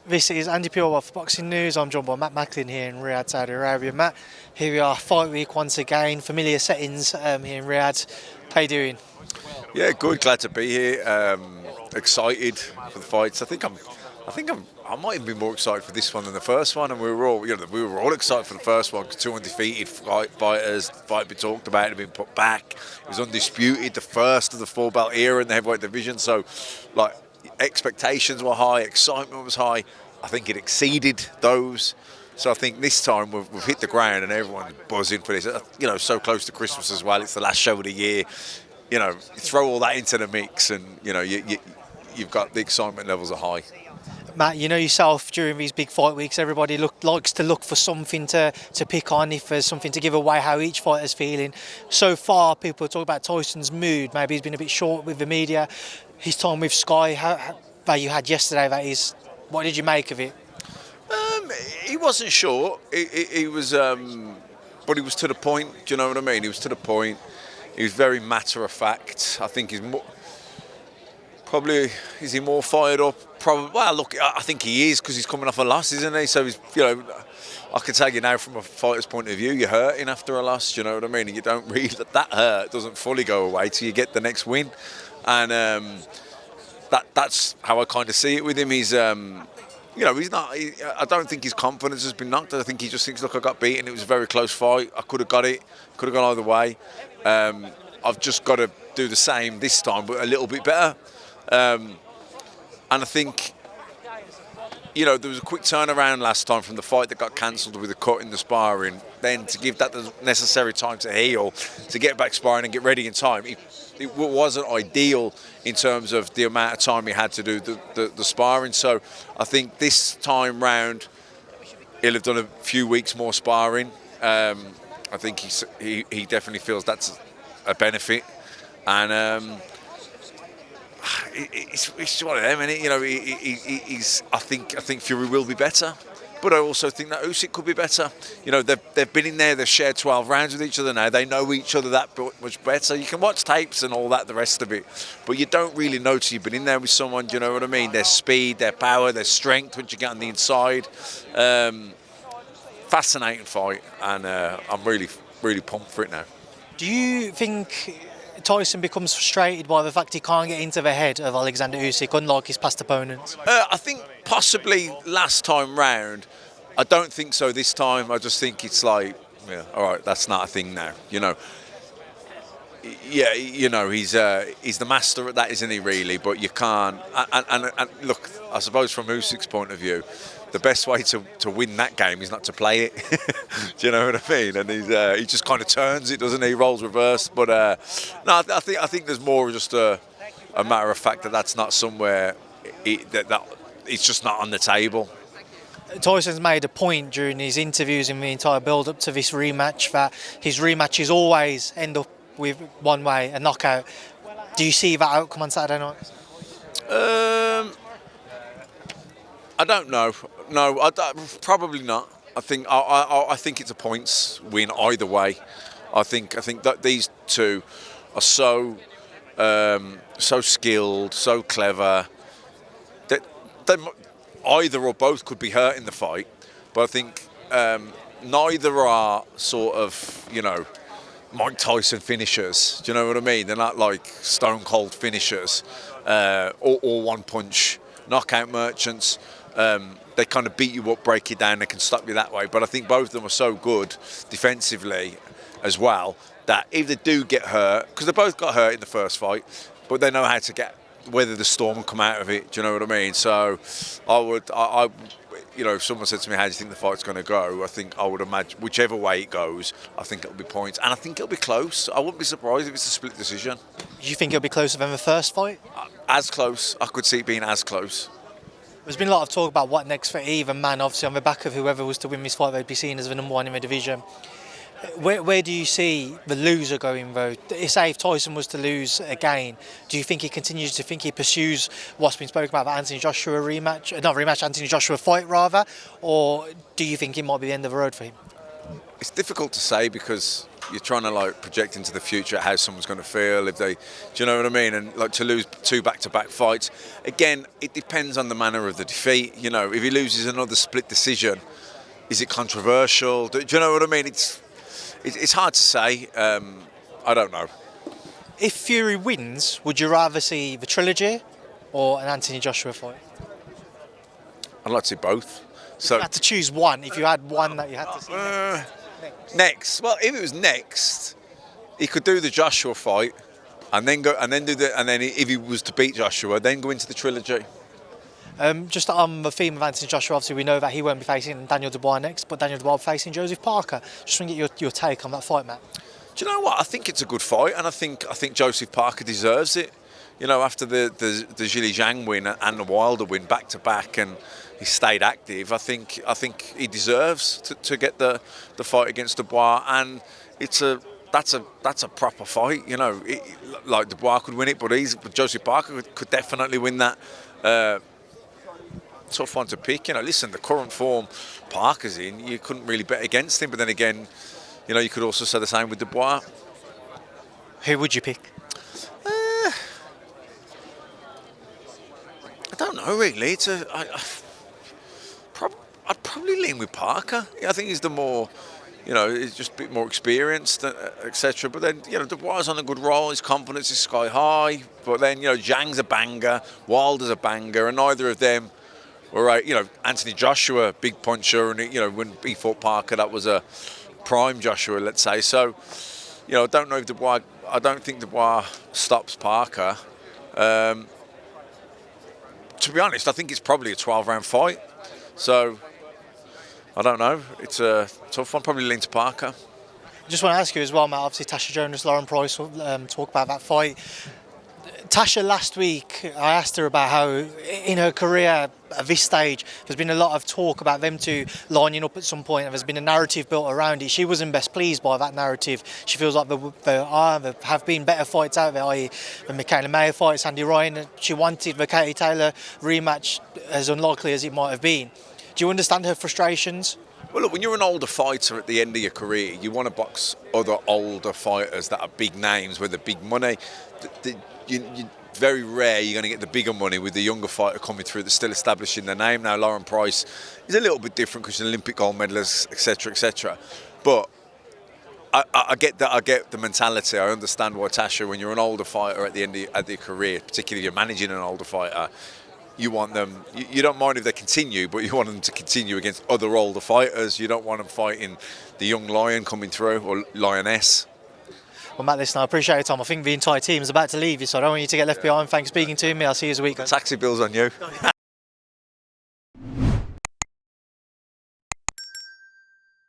This is Andi Purewal for Boxing News. I'm joined by Matt Macklin here in Riyadh, Saudi Arabia. Matt, here we are, fight week once again, familiar settings here in Riyadh. How you doing? Yeah, good. Glad to be here. Excited for the fights. I might even be more excited for this one than the first one. And we were all excited for the first one because two undefeated fighters. The fight we talked about had been put back. It was undisputed, the first of the four belt era in the heavyweight division. So, like, expectations were high, excitement was high. I think it exceeded those. So I think this time we've hit the ground and everyone's buzzing for this. So close to Christmas as well. It's the last show of the year. You throw all that into the mix, and you've got the excitement levels are high. Matt, you know yourself, during these big fight weeks, everybody likes to look for something to pick on, if there's something to give away how each fighter's feeling. So far, people talk about Tyson's mood. Maybe he's been a bit short with the media. His time with Sky, that you had yesterday, that is, what did you make of it? He wasn't short. He was, but he was to the point. Do you know what I mean? He was to the point. He was very matter of fact. I think he's more. Probably, is he more fired up? Probably. Well, look, I think he is because he's coming off a loss, isn't he? So he's, I can tell you now from a fighter's point of view, you're hurting after a loss. Do you know what I mean? And you don't really, that hurt doesn't fully go away till you get the next win, and that's how I kind of see it with him. He's, he's not. I don't think his confidence has been knocked. I think he just thinks, look, I got beaten. It was a very close fight. I could have got it. Could have gone either way. I've just got to do the same this time, but a little bit better. And I think, there was a quick turnaround last time from the fight that got cancelled with a cut in the sparring. Then to give that the necessary time to heal, to get back sparring and get ready in time, it wasn't ideal in terms of the amount of time he had to do the sparring. So I think this time round, he'll have done a few weeks more sparring. I think he definitely feels that's a benefit, and it's one of them, isn't it? He's. I think Fury will be better, but I also think that Usyk could be better. They've been in there, they've shared 12 rounds with each other now. They know each other that much better. You can watch tapes and all that, the rest of it, but you don't really know till you've been in there with someone. Do you know what I mean? Their speed, their power, their strength once you get on the inside. Fascinating fight, and I'm really, really pumped for it now. Do you think Tyson becomes frustrated by the fact he can't get into the head of Alexander Usyk, unlike his past opponents? I think possibly last time round. I don't think so this time. I just think it's like, all right, that's not a thing now. He's the master at that, isn't he? Really, but you can't. And look, I suppose from Usyk's point of view, the best way to win that game is not to play it. Do you know what I mean? And he just kind of turns it, doesn't he? Rolls reverse. But no, I think there's more just a matter of fact that that's not somewhere that it's just not on the table. Tyson's made a point during his interviews in the entire build-up to this rematch that his rematches always end up with one way, a knockout. Do you see that outcome on Saturday night? I don't know. No, probably not. I think it's a points win either way. I think that these two are so skilled, so clever that either or both could be hurt in the fight. But I think neither are sort of Mike Tyson finishers. Do you know what I mean? They're not like stone cold finishers or one punch knockout merchants. They kind of beat you up, break you down, they can stop you that way. But I think both of them are so good defensively as well that if they do get hurt, because they both got hurt in the first fight, but they know how to weather the storm and come out of it. Do you know what I mean? So if someone said to me, how do you think the fight's going to go? I would imagine whichever way it goes, I think it'll be points. And I think it'll be close. I wouldn't be surprised if it's a split decision. Do you think it'll be closer than the first fight? As close. I could see it being as close. There's been a lot of talk about what next for either man. Obviously, on the back of whoever was to win this fight, they'd be seen as the number one in the division. Where do you see the loser going, though? Say if Tyson was to lose again, do you think he continues to think he pursues what's been spoken about, the Anthony Joshua Anthony Joshua fight rather, or do you think it might be the end of the road for him? It's difficult to say because you're trying to like project into the future how someone's going to feel if they, do you know what I mean? And like to lose 2 back-to-back fights, again, it depends on the manner of the defeat. You know, if he loses another split decision, is it controversial? Do you know what I mean? It's hard to say. I don't know. If Fury wins, would you rather see the trilogy or an Anthony Joshua fight? I'd like to see both. So you had to choose one. If you had one that you had to see next. Well, if it was next, he could do the Joshua fight, and then if he was to beat Joshua, then go into the trilogy. Just on the theme of Anthony Joshua, obviously we know that he won't be facing Daniel Dubois next, but Daniel Dubois will be facing Joseph Parker. Just want to get your take on that fight, Matt. Do you know what? I think it's a good fight, and I think Joseph Parker deserves it. You know, after the Zhili Zhang win and the Wilder win back to back, and he stayed active. I think he deserves to get the fight against Dubois, and that's a proper fight. You know, like Dubois could win it, but Joseph Parker could definitely win that. Tough one to pick. You know, listen, the current form Parker's in, you couldn't really bet against him. But then again, you know, you could also say the same with Dubois. Who would you pick? I don't know really. I'd probably lean with Parker. I think he's the more, you know, he's just a bit more experienced, etc. But then, you know, Dubois on a good roll. His confidence is sky high. But then, you know, Zhang's a banger, Wilder's a banger, and neither of them were right. You know, Anthony Joshua, big puncher, and you know, when he fought Parker, that was a prime Joshua, let's say. So, you know, I don't think Dubois stops Parker. To be honest, I think it's probably a 12-round fight. So, I don't know. It's a tough one. Probably lean to Parker. Just want to ask you as well, Matt. Obviously, Natasha Jonas, Lauren Price talk about that fight. Tasha, last week, I asked her about how in her career at this stage, there's been a lot of talk about them two lining up at some point, and there's been a narrative built around it. She wasn't best pleased by that narrative. She feels like there have been better fights out there, i.e. the Michaela Mayer fight, Sandy Ryan. She wanted the Katie Taylor rematch, as unlikely as it might have been. Do you understand her frustrations? Well, look, when you're an older fighter at the end of your career, you want to box other older fighters that are big names with the big money. Very rare you're going to get the bigger money with the younger fighter coming through that's still establishing their name. Now, Lauren Price is a little bit different because she's an Olympic gold medalist, etc., etc. But I get that. I get the mentality. I understand why Tasha, when you're an older fighter at the end of your career, particularly if you're managing an older fighter, you want them. You don't mind if they continue, but you want them to continue against other older fighters. You don't want them fighting the young lion coming through or lioness. Well, Matt, listen, I appreciate your time. I think the entire team is about to leave you, so I don't want you to get left behind. Thanks for speaking to me. I'll see you as a week. Taxi bills on you.